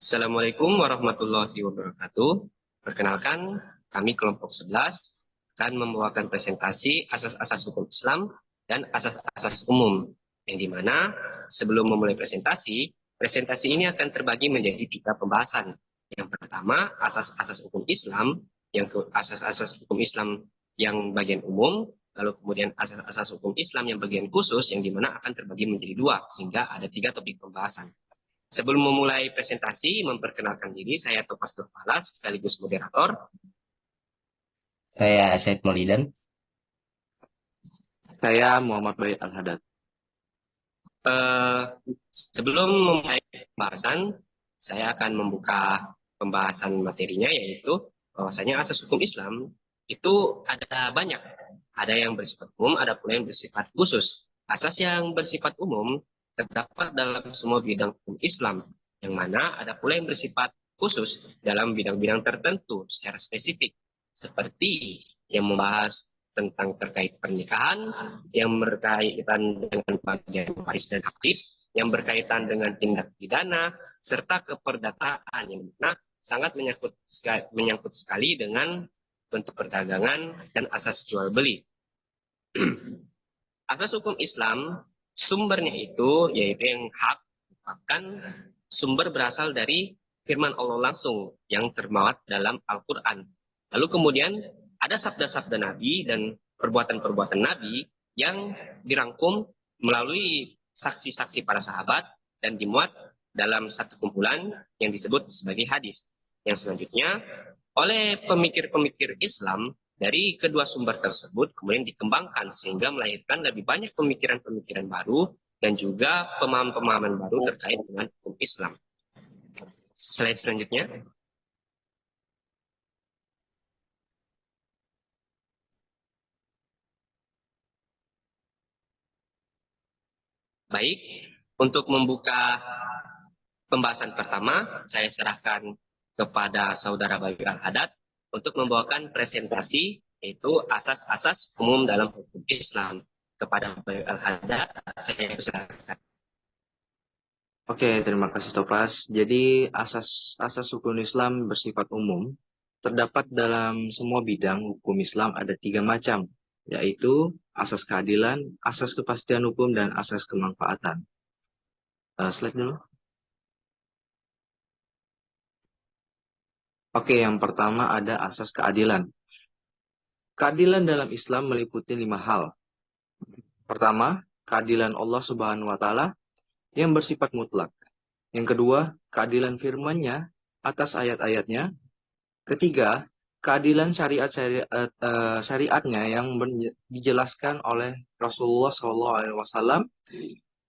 Assalamualaikum warahmatullahi wabarakatuh. Perkenalkan, kami kelompok 11 akan membawakan presentasi asas-asas hukum Islam dan asas-asas umum. Yang dimana sebelum memulai presentasi ini akan terbagi menjadi 3 pembahasan. Yang pertama, asas-asas hukum Islam, yang asas-asas hukum Islam yang bagian umum, lalu kemudian asas-asas hukum Islam yang bagian khusus, yang dimana akan terbagi menjadi 2, sehingga ada 3 topik pembahasan. Sebelum memulai presentasi, memperkenalkan diri, saya Topas Nurpala, sekaligus moderator. Saya Syed Maulidan. Saya Muhammad Baik Al-Hadad. Sebelum memulai pembahasan, saya akan membuka pembahasan materinya, yaitu bahwasanya asas hukum Islam itu ada banyak. Ada yang bersifat umum, ada pula yang bersifat khusus. Asas yang bersifat umum terdapat dalam semua bidang hukum Islam, yang mana ada pula yang bersifat khusus dalam bidang-bidang tertentu secara spesifik, seperti yang membahas tentang terkait pernikahan, yang berkaitan dengan bagian waris dan hadis, yang berkaitan dengan tindak pidana, serta keperdataan yang mana sangat menyangkut sekali dengan bentuk perdagangan dan asas jual beli. Asas hukum Islam sumbernya itu yaitu yang hak merupakan sumber berasal dari firman Allah langsung yang termuat dalam Al-Quran. Lalu kemudian ada sabda-sabda Nabi dan perbuatan-perbuatan Nabi yang dirangkum melalui saksi-saksi para sahabat dan dimuat dalam satu kumpulan yang disebut sebagai hadis. Yang selanjutnya oleh pemikir-pemikir Islam dari kedua sumber tersebut kemudian dikembangkan sehingga melahirkan lebih banyak pemikiran-pemikiran baru dan juga pemahaman-pemahaman baru terkait dengan hukum Islam. Slide selanjutnya. Baik, untuk membuka pembahasan pertama, saya serahkan kepada Saudara Bayu Al-Hadad untuk membawakan presentasi yaitu asas-asas umum dalam hukum Islam. Kepada Bayu Al-Hadad, saya persilakan. Oke, terima kasih Topas. Jadi asas hukum Islam bersifat umum terdapat dalam semua bidang hukum Islam ada 3 macam, yaitu asas keadilan, asas kepastian hukum, dan asas kemanfaatan. Slide dulu. Oke, yang pertama ada asas keadilan. Keadilan dalam Islam meliputi 5 hal. Pertama, keadilan Allah Subhanahu wa Ta'ala yang bersifat mutlak. Yang kedua, keadilan firman-Nya atas ayat-ayatnya. Ketiga, keadilan syariatnya yang dijelaskan oleh Rasulullah SAW.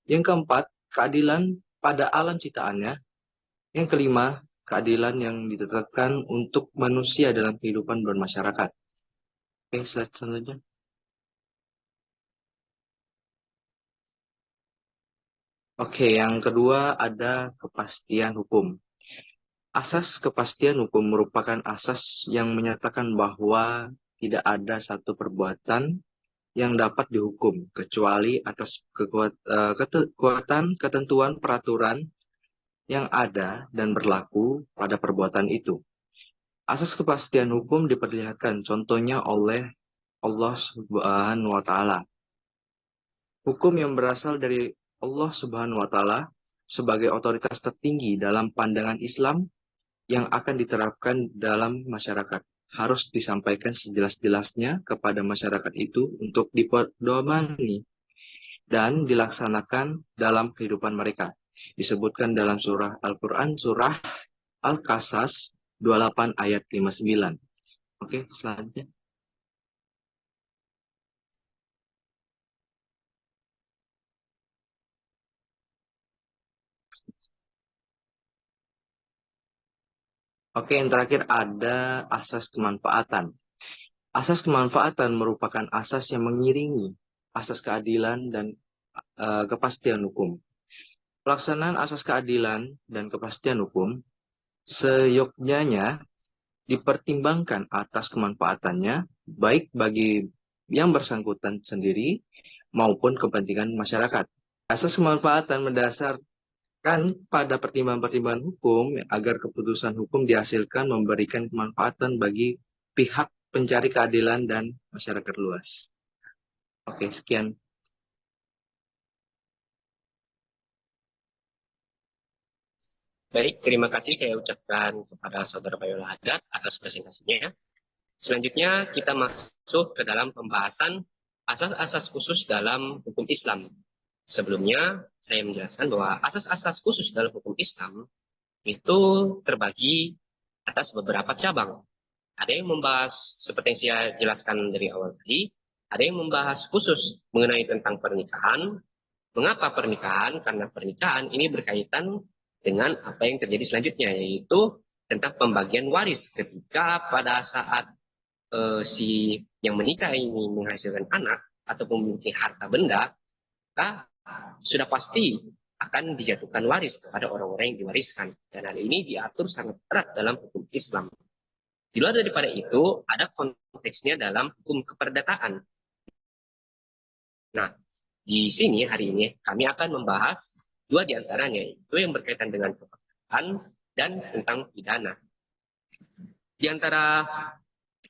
Yang keempat, keadilan pada alam ciptaannya. Yang kelima, keadilan yang ditetapkan untuk manusia dalam kehidupan bermasyarakat. Oke, slide selanjutnya. Oke, yang kedua ada kepastian hukum. Asas kepastian hukum merupakan asas yang menyatakan bahwa tidak ada satu perbuatan yang dapat dihukum kecuali atas kekuatan ketentuan peraturan yang ada dan berlaku pada perbuatan itu. Asas kepastian hukum diperlihatkan contohnya oleh Allah Subhanahu wa Ta'ala. Hukum yang berasal dari Allah Subhanahu wa Ta'ala sebagai otoritas tertinggi dalam pandangan Islam yang akan diterapkan dalam masyarakat harus disampaikan sejelas-jelasnya kepada masyarakat itu untuk dipedomani dan dilaksanakan dalam kehidupan mereka. Disebutkan dalam surah Al-Quran, surah Al-Qasas 28 ayat 59. Oke, selanjutnya. Oke, yang terakhir ada asas kemanfaatan. Asas kemanfaatan merupakan asas yang mengiringi asas keadilan dan kepastian hukum. Pelaksanaan asas keadilan dan kepastian hukum seyogyanya dipertimbangkan atas kemanfaatannya baik bagi yang bersangkutan sendiri maupun kepentingan masyarakat. Asas kemanfaatan mendasar Kan pada pertimbangan-pertimbangan hukum, agar keputusan hukum dihasilkan memberikan kemanfaatan bagi pihak pencari keadilan dan masyarakat luas. Oke, sekian. Baik, terima kasih saya ucapkan kepada Saudara Bayola Haddad atas presentasinya. Selanjutnya kita masuk ke dalam pembahasan asas-asas khusus dalam hukum Islam. Sebelumnya saya menjelaskan bahwa asas-asas khusus dalam hukum Islam itu terbagi atas beberapa cabang. Ada yang membahas seperti yang saya jelaskan dari awal tadi, ada yang membahas khusus mengenai tentang pernikahan. Mengapa pernikahan? Karena pernikahan ini berkaitan dengan apa yang terjadi selanjutnya, yaitu tentang pembagian waris ketika pada saat si yang menikah ini menghasilkan anak atau memiliki harta benda, maka sudah pasti akan dijatuhkan waris kepada orang-orang yang diwariskan. Dan hal ini diatur sangat erat dalam hukum Islam. Di luar daripada itu, ada konteksnya dalam hukum keperdataan. Nah, di sini hari ini kami akan membahas dua di antaranya, yaitu yang berkaitan dengan keperdataan dan tentang pidana. Di antara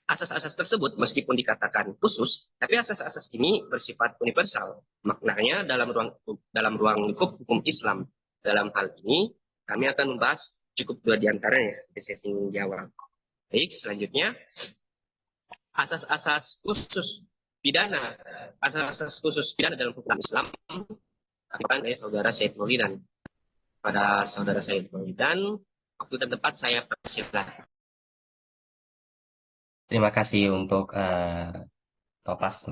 asas-asas tersebut meskipun dikatakan khusus, tapi asas-asas ini bersifat universal. Maknanya dalam ruang lingkup hukum Islam. Dalam hal ini kami akan membahas cukup dua di antaranya seperti saya singgung di awal. Baik, selanjutnya asas-asas khusus pidana. Asas-asas khusus pidana dalam hukum Islam akan oleh Saudara Syed Maulidan. Pada Saudara Syed Maulidan, waktu terdekat saya persilahkan. Terima kasih untuk Topas.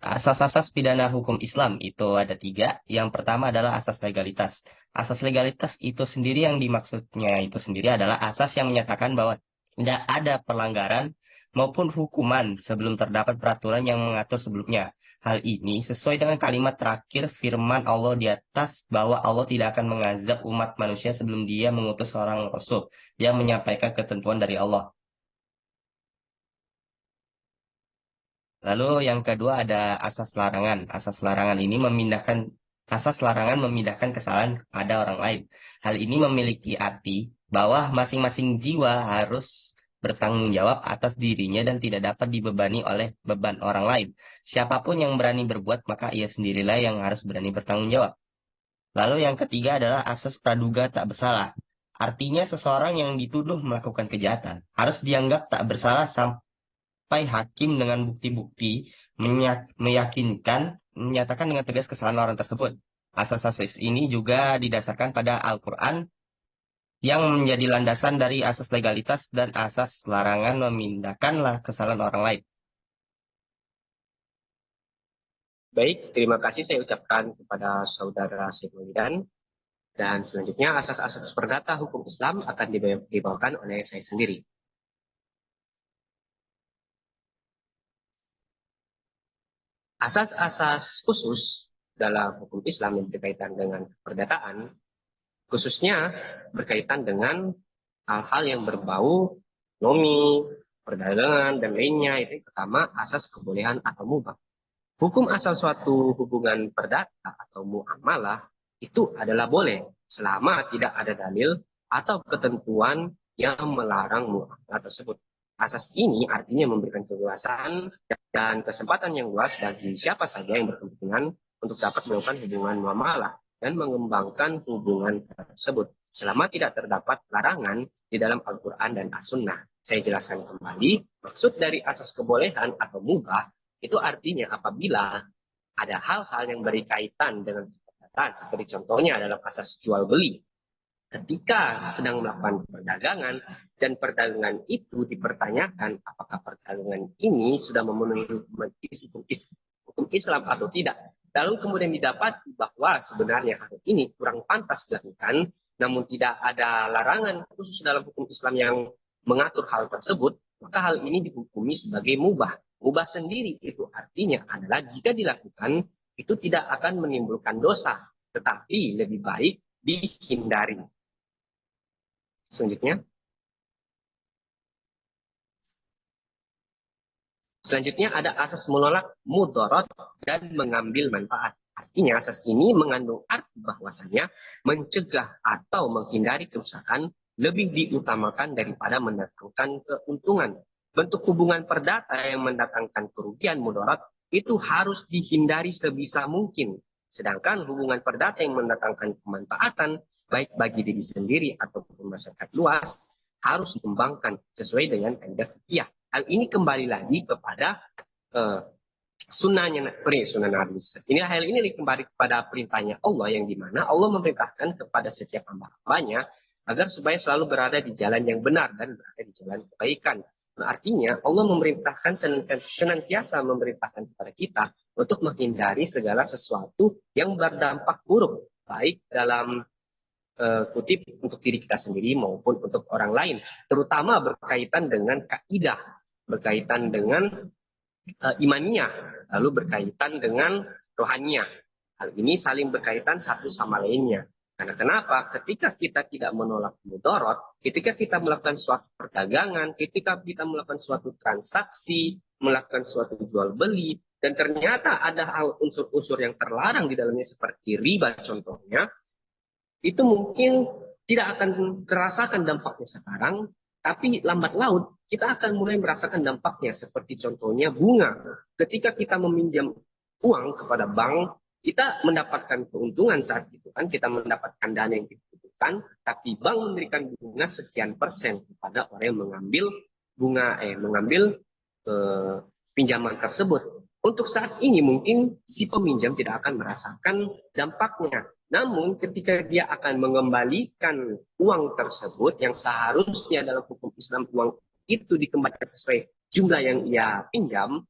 Asas-asas pidana hukum Islam itu ada 3. Yang pertama adalah asas legalitas. Asas legalitas itu sendiri yang dimaksudnya itu sendiri adalah asas yang menyatakan bahwa tidak ada pelanggaran maupun hukuman sebelum terdapat peraturan yang mengatur sebelumnya. Hal ini sesuai dengan kalimat terakhir firman Allah di atas bahwa Allah tidak akan mengazab umat manusia sebelum dia mengutus seorang rasul yang menyampaikan ketentuan dari Allah. Lalu yang kedua ada asas larangan. Asas larangan memindahkan kesalahan pada orang lain. Hal ini memiliki arti bahwa masing-masing jiwa harus bertanggung jawab atas dirinya dan tidak dapat dibebani oleh beban orang lain. Siapapun yang berani berbuat, maka ia sendirilah yang harus berani bertanggung jawab. Lalu yang ketiga adalah asas praduga tak bersalah. Artinya seseorang yang dituduh melakukan kejahatan harus dianggap tak bersalah sampai hakim dengan bukti-bukti menyatakan dengan tegas kesalahan orang tersebut. Asas-asas ini juga didasarkan pada Al-Quran yang menjadi landasan dari asas legalitas dan asas larangan memindahkanlah kesalahan orang lain. Baik, terima kasih saya ucapkan kepada Saudara Syed Maulidan. Dan selanjutnya asas-asas perdata hukum Islam akan dibawakan oleh saya sendiri. Asas-asas khusus dalam hukum Islam yang berkaitan dengan perdataan, khususnya berkaitan dengan hal-hal yang berbau ekonomi, perdagangan, dan lainnya. Itu pertama, asas kebolehan atau mubah. Hukum asal suatu hubungan perdata atau muamalah itu adalah boleh selama tidak ada dalil atau ketentuan yang melarang muamalah tersebut. Asas ini artinya memberikan keleluasaan dan kesempatan yang luas bagi siapa saja yang berkepentingan untuk dapat melakukan hubungan muamalah dan mengembangkan hubungan tersebut selama tidak terdapat larangan di dalam Al-Quran dan As-Sunnah. Saya jelaskan kembali, maksud dari asas kebolehan atau mubah itu artinya apabila ada hal-hal yang berkaitan dengan perdagangan, seperti contohnya dalam asas jual beli. Ketika sedang melakukan perdagangan dan perdagangan itu dipertanyakan apakah perdagangan ini sudah memenuhi hukum Islam atau tidak. Lalu kemudian didapati bahwa sebenarnya hal ini kurang pantas dilakukan, namun tidak ada larangan khusus dalam hukum Islam yang mengatur hal tersebut, maka hal ini dihukumi sebagai mubah. Mubah sendiri itu artinya adalah jika dilakukan itu tidak akan menimbulkan dosa, tetapi lebih baik dihindari. Selanjutnya ada asas menolak mudarat dan mengambil manfaat. Artinya asas ini mengandung arti bahwasanya mencegah atau menghindari kerusakan lebih diutamakan daripada mendatangkan keuntungan. Bentuk hubungan perdata yang mendatangkan kerugian mudarat itu harus dihindari sebisa mungkin. Sedangkan hubungan perdata yang mendatangkan kemanfaatan, baik bagi diri sendiri ataupun masyarakat luas, harus dikembangkan sesuai dengan kaidah fikih. Hal ini kembali lagi kepada sunnahnya sunnah Nabi. Ini hal ini kembali kepada perintahnya Allah yang dimana Allah memerintahkan kepada setiap hamba-hambanya agar supaya selalu berada di jalan yang benar dan berada di jalan kebaikan. Nah, artinya Allah memerintahkan senantiasa memerintahkan kepada kita untuk menghindari segala sesuatu yang berdampak buruk, baik dalam kutip untuk diri kita sendiri maupun untuk orang lain, terutama berkaitan dengan kaidah, berkaitan dengan imaniyah, lalu berkaitan dengan rohaniyah. Hal ini saling berkaitan satu sama lainnya. Karena kenapa? Ketika kita tidak menolak mudarat, ketika kita melakukan suatu perdagangan, ketika kita melakukan suatu transaksi, melakukan suatu jual beli, dan ternyata ada hal unsur-unsur yang terlarang di dalamnya seperti riba contohnya, itu mungkin tidak akan terasakan dampaknya sekarang, tapi lambat laun kita akan mulai merasakan dampaknya seperti contohnya bunga. Ketika kita meminjam uang kepada bank, kita mendapatkan keuntungan saat itu kan, kita mendapatkan dana yang dibutuhkan, tapi bank memberikan bunga sekian persen kepada orang yang mengambil pinjaman tersebut. Untuk saat ini mungkin si peminjam tidak akan merasakan dampaknya. Namun ketika dia akan mengembalikan uang tersebut yang seharusnya dalam hukum Islam uang itu dikembalikan sesuai jumlah yang ia pinjam,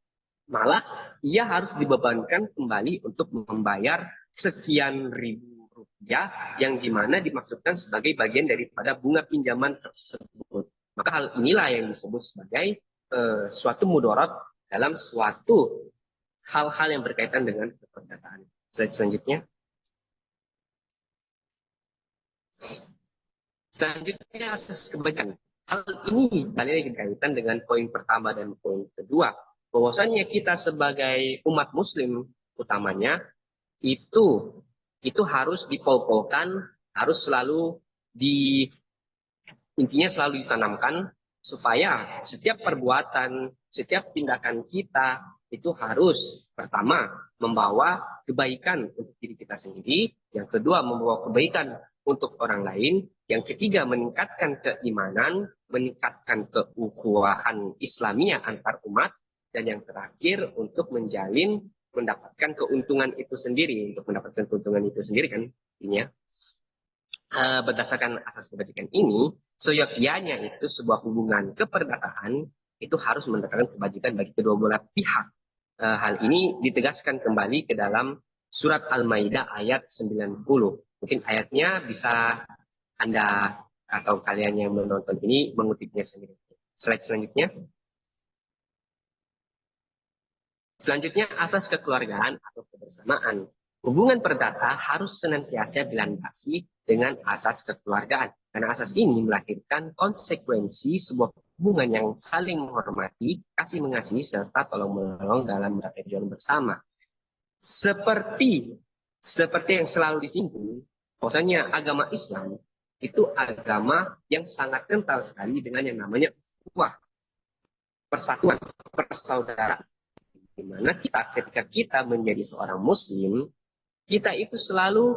malah ia harus dibebankan kembali untuk membayar sekian ribu rupiah yang dimana dimaksudkan sebagai bagian daripada bunga pinjaman tersebut. Maka hal inilah yang disebut sebagai suatu mudarat dalam suatu hal-hal yang berkaitan dengan perdataan. Slide selanjutnya. Selanjutnya asas kebaikan. Hal ini kali lagi berkaitan dengan poin pertama dan poin kedua. Bahwasanya kita sebagai umat muslim utamanya itu harus dipol-polkan, harus selalu intinya selalu ditanamkan supaya setiap perbuatan, setiap tindakan kita itu harus pertama membawa kebaikan untuk diri kita sendiri, yang kedua membawa kebaikan untuk orang lain, yang ketiga meningkatkan keimanan, meningkatkan keukhuwahan Islamiyah antar umat, dan yang terakhir untuk mendapatkan keuntungan itu sendiri, kan intinya. Berdasarkan asas kebajikan ini, seyogyanya itu sebuah hubungan keperdataan itu harus mendatangkan kebajikan bagi kedua belah pihak. Hal ini ditegaskan kembali ke dalam surat Al-Maidah ayat 90. Mungkin ayatnya bisa Anda atau kalian yang menonton ini mengutipnya sendiri. Slide selanjutnya. Selanjutnya asas kekeluargaan atau kebersamaan. Hubungan perdata harus senantiasa dilandasi dengan asas kekeluargaan. Karena asas ini melahirkan konsekuensi sebuah hubungan yang saling menghormati, kasih mengasihi, serta tolong-menolong dalam berjuang bersama. Seperti yang selalu disinggung, bahwasanya agama Islam itu agama yang sangat kental sekali dengan yang namanya ukhuwah, persatuan, persaudaraan. Di mana ketika kita menjadi seorang muslim, kita itu selalu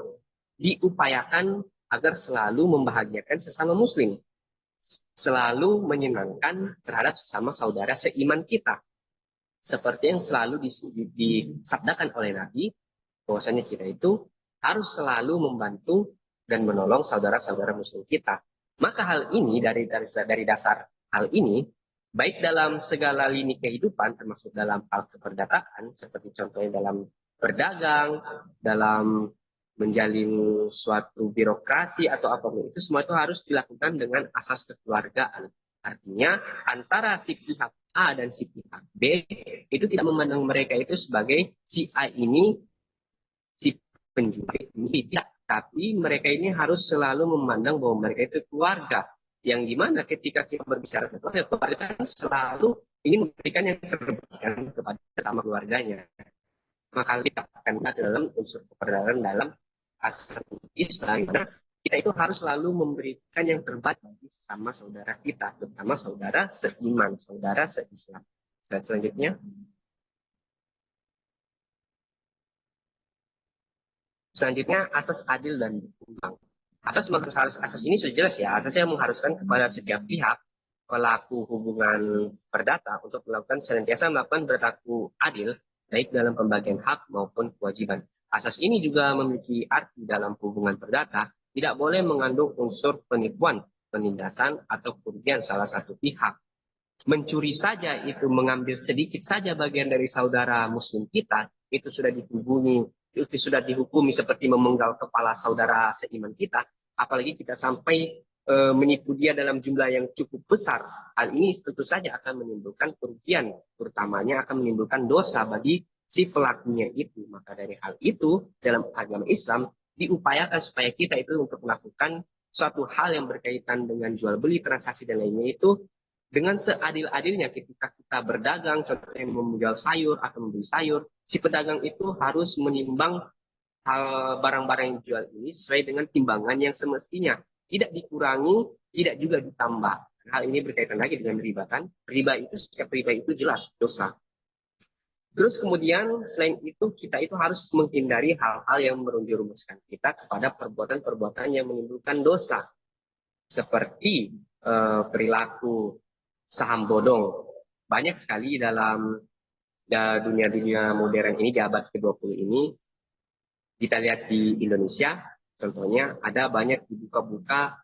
diupayakan agar selalu membahagiakan sesama muslim, selalu menyenangkan terhadap sesama saudara seiman kita. Seperti yang selalu disabdakan oleh Nabi, bahwasanya kita itu harus selalu membantu dan menolong saudara-saudara muslim kita. Maka hal ini dari dasar hal ini, baik dalam segala lini kehidupan, termasuk dalam hal keperdataan, seperti contohnya dalam berdagang, dalam menjalin suatu birokrasi atau apapun itu, semua itu harus dilakukan dengan asas kekeluargaan. Artinya antara si pihak A dan si pihak B itu tidak memandang mereka itu sebagai si A ini si penjual ini, tidak, tapi mereka ini harus selalu memandang bahwa mereka itu keluarga, yang dimana ketika kita berbicara tentang keluarga kan selalu ingin memberikan yang terbaik kepada sama keluarganya. maka kita akan ada dalam unsur kebenaran dalam asas Islam, dimana kita itu harus selalu memberikan yang terbaik bagi sesama saudara kita, terutama saudara seiman, saudara seislam. Slide selanjutnya. Selanjutnya, asas adil dan berimbang. Asas ini sudah jelas ya. Asas yang mengharuskan kepada setiap pihak pelaku hubungan perdata untuk senantiasa melakukan berlaku adil, baik dalam pembagian hak maupun kewajiban. Asas ini juga memiliki arti dalam hubungan perdata, tidak boleh mengandung unsur penipuan, penindasan, atau kerugian salah satu pihak. Mencuri saja itu, mengambil sedikit saja bagian dari saudara muslim kita, itu sudah dihukumi seperti memenggal kepala saudara seiman kita, apalagi kita sampai menipu dia dalam jumlah yang cukup besar. Hal ini tentu saja akan menimbulkan kerugian, terutamanya akan menimbulkan dosa bagi si pelakunya itu. Maka dari hal itu, dalam agama Islam diupayakan supaya kita itu untuk melakukan suatu hal yang berkaitan dengan jual beli, transaksi dan lainnya itu dengan seadil-adilnya. Ketika kita berdagang, contohnya menjual sayur atau membeli sayur, si pedagang itu harus menimbang barang-barang yang dijual ini sesuai dengan timbangan yang semestinya, tidak dikurangi, tidak juga ditambah. Hal ini berkaitan lagi dengan riba kan. Setiap riba itu jelas dosa. Terus kemudian selain itu kita itu harus menghindari hal-hal yang menjerumuskan kita kepada perbuatan-perbuatan yang menimbulkan dosa. Seperti perilaku saham bodong. Banyak sekali dalam dunia-dunia modern ini, di abad ke-20 ini, kita lihat di Indonesia, contohnya ada banyak dibuka-buka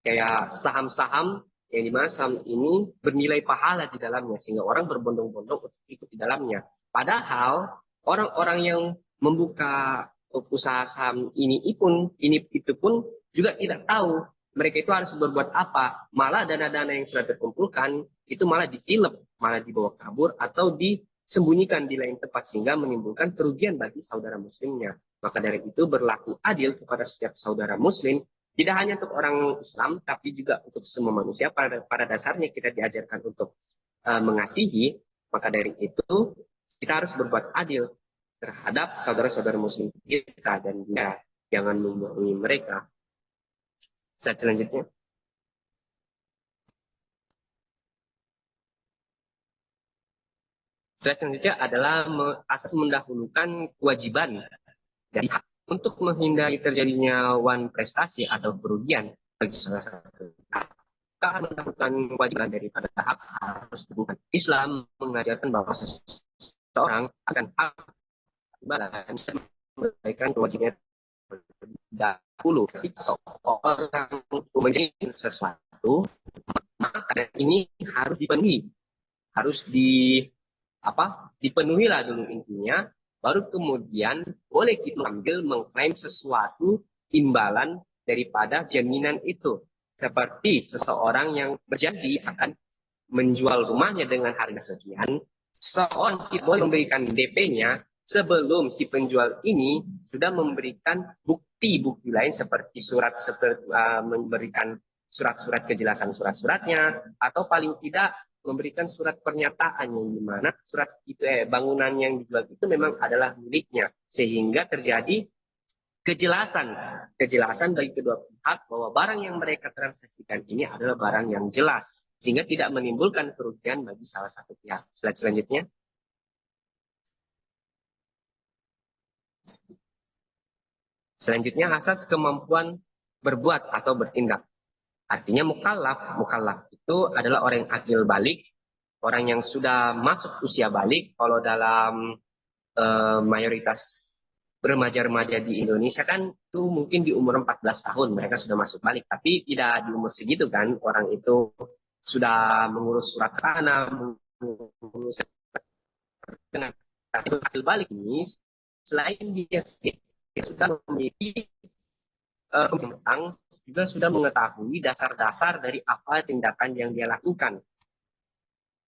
kayak saham-saham yang dimana saham ini bernilai pahala di dalamnya, sehingga orang berbondong-bondong untuk ikut di dalamnya. Padahal orang-orang yang membuka usaha saham itu pun juga tidak tahu mereka itu harus berbuat apa. Malah dana-dana yang sudah terkumpulkan itu malah ditilep, malah dibawa kabur atau disembunyikan di lain tempat, sehingga menimbulkan kerugian bagi saudara muslimnya. Maka dari itu berlaku adil kepada setiap saudara muslim, tidak hanya untuk orang Islam, tapi juga untuk semua manusia. Pada dasarnya kita diajarkan untuk mengasihi. Maka dari itu kita harus berbuat adil terhadap saudara-saudara muslim kita, dan jangan membohongi mereka. Slide selanjutnya. Slide selanjutnya adalah asas mendahulukan kewajiban dari hak. Untuk menghindari terjadinya prestasi atau kerugian bagi salah satu pihak, kita mendahulukan kewajiban daripada hak harus dibukan. Islam mengajarkan bahwa seseorang akan hak imbalan memberikan kewajibannya dahulu. Ketika seseorang menjadi sesuatu, maka ini harus dipenuhi, dipenuhi lah dulu intinya, baru kemudian boleh kita mengklaim sesuatu imbalan daripada jaminan itu. Seperti seseorang yang berjanji akan menjual rumahnya dengan harga sekian, seseorang boleh memberikan DP-nya sebelum si penjual ini sudah memberikan bukti-bukti lain seperti memberikan surat-surat kejelasan surat-suratnya, atau paling tidak memberikan surat pernyataan yang dimana surat itu bangunan yang dijual itu memang adalah miliknya, sehingga terjadi kejelasan bagi kedua pihak bahwa barang yang mereka transaksikan ini adalah barang yang jelas, sehingga tidak menimbulkan kerugian bagi salah satu pihak. Slide selanjutnya. Selanjutnya, asas kemampuan berbuat atau bertindak. Artinya mukallaf itu adalah orang yang akil balik, orang yang sudah masuk usia balik. Kalau dalam mayoritas remaja-remaja di Indonesia kan itu mungkin di umur 14 tahun mereka sudah masuk balik, tapi tidak di umur segitu kan, orang itu sudah mengurus surat tanah, mengurus akil balik ini, selain dia sudah memiliki tentang juga sudah mengetahui dasar-dasar dari apa tindakan yang dia lakukan.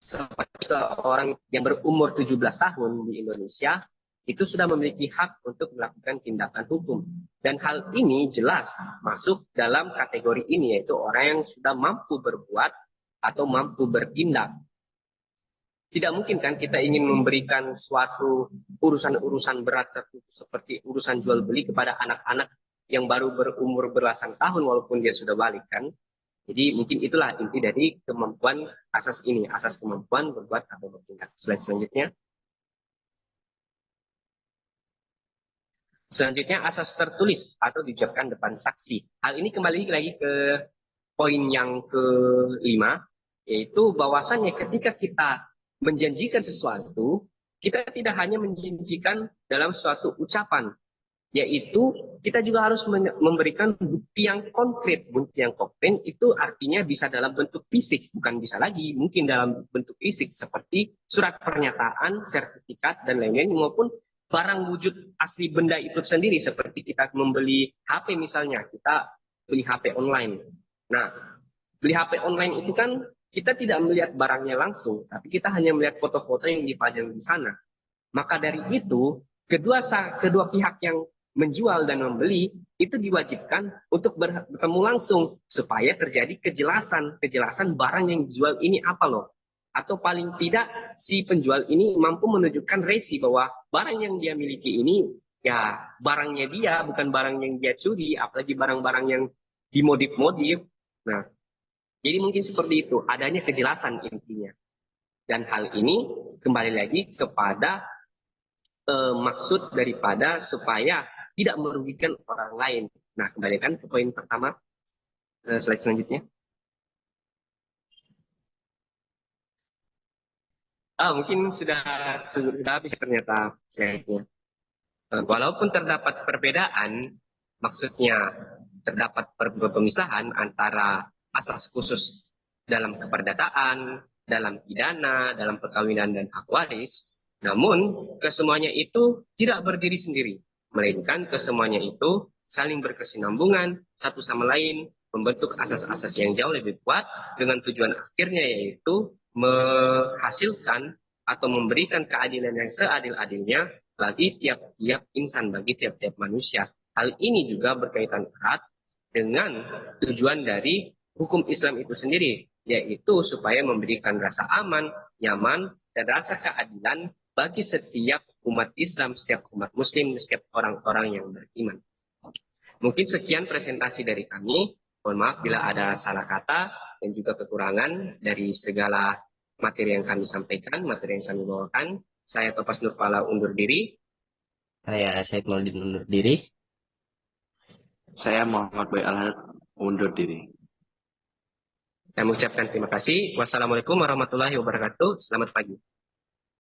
Seperti seorang yang berumur 17 tahun di Indonesia itu sudah memiliki hak untuk melakukan tindakan hukum, dan hal ini jelas masuk dalam kategori ini, yaitu orang yang sudah mampu berbuat atau mampu bertindak. Tidak mungkin kan kita ingin memberikan suatu urusan-urusan berat tertentu seperti urusan jual beli kepada anak-anak yang baru berumur belasan tahun walaupun dia sudah balik kan. Jadi mungkin itulah inti dari kemampuan asas ini, asas kemampuan berbuat atau bertindak. Slide selanjutnya. Selanjutnya asas tertulis atau diucapkan depan saksi. Hal ini kembali lagi ke poin yang kelima, yaitu bahwasannya ketika kita menjanjikan sesuatu, kita tidak hanya menjanjikan dalam suatu ucapan, yaitu kita juga harus memberikan bukti yang konkret. Bukti yang konkret itu artinya bisa dalam bentuk fisik, bukan bisa lagi mungkin dalam bentuk fisik seperti surat pernyataan, sertifikat, dan lain-lain, maupun barang wujud asli benda itu sendiri, seperti kita membeli HP misalnya, kita beli HP online. Nah, beli HP online itu kan kita tidak melihat barangnya langsung, tapi kita hanya melihat foto-foto yang dipajang di sana. Maka dari itu, kedua pihak yang menjual dan membeli itu diwajibkan untuk bertemu langsung supaya terjadi kejelasan barang yang dijual ini apa loh. Atau paling tidak si penjual ini mampu menunjukkan resi bahwa barang yang dia miliki ini ya barangnya dia, bukan barang yang dia curi, apalagi barang-barang yang dimodif-modif. Nah, jadi mungkin seperti itu, adanya kejelasan intinya. Dan hal ini kembali lagi kepada maksud daripada supaya tidak merugikan orang lain. Nah, kembalikan ke poin pertama, slide selanjutnya. Mungkin sudah habis ternyata slide-nya. Walaupun terdapat perbedaan, maksudnya terdapat pemisahan antara asas khusus dalam keperdataan, dalam pidana, dalam perkawinan dan hak waris, namun kesemuanya itu tidak berdiri sendiri, melainkan kesemuanya itu saling berkesinambungan satu sama lain, membentuk asas-asas yang jauh lebih kuat dengan tujuan akhirnya yaitu menghasilkan atau memberikan keadilan yang seadil-adilnya bagi tiap-tiap insan, bagi tiap-tiap manusia. Hal ini juga berkaitan erat dengan tujuan dari hukum Islam itu sendiri, yaitu supaya memberikan rasa aman, nyaman, dan rasa keadilan bagi setiap umat Islam, setiap umat Muslim, setiap orang-orang yang beriman. Mungkin sekian presentasi dari kami. Mohon maaf bila ada salah kata dan juga kekurangan dari segala materi yang kami sampaikan, materi yang kami bawakan. Saya Topas Nurpala undur diri. Saya Said Maulidin undur diri. Saya Muhammad Boy Alhad undur diri. Saya mengucapkan terima kasih. Wassalamualaikum warahmatullahi wabarakatuh. Selamat pagi.